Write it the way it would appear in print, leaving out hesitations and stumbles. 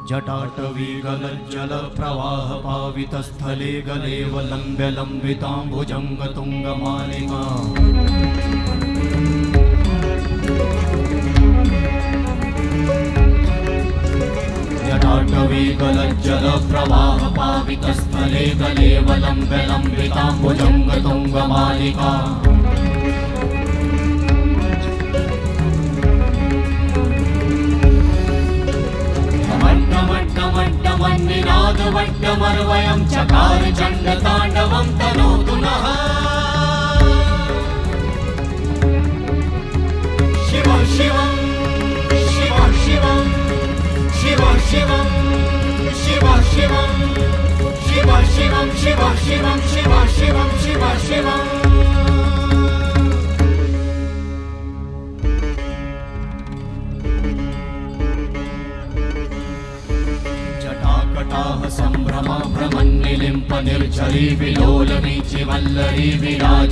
जटाटवी गलज्जल प्रवाह पावितस्थले गलेव लम्ब्य लम्बिताम्बुजङ्ग तुङ्गमालिका जटाटवी गलज्जल प्रवाह पावितस्थले गलेव लम्ब्य लम्बिताम्बुजङ्ग तुङ्गमालिका वट्टमर्वयं चकार चण्डताण्डवं तनोतु नः शिव शिवं शिव शिवं शिव शिवं शिव शिवं शिव शिवं शिव शिवं शिव शिवं शिव शिवं संभ्रमा भ्रमन्निलिम्प निर्झरी विलोलवीचि वल्लरी विराज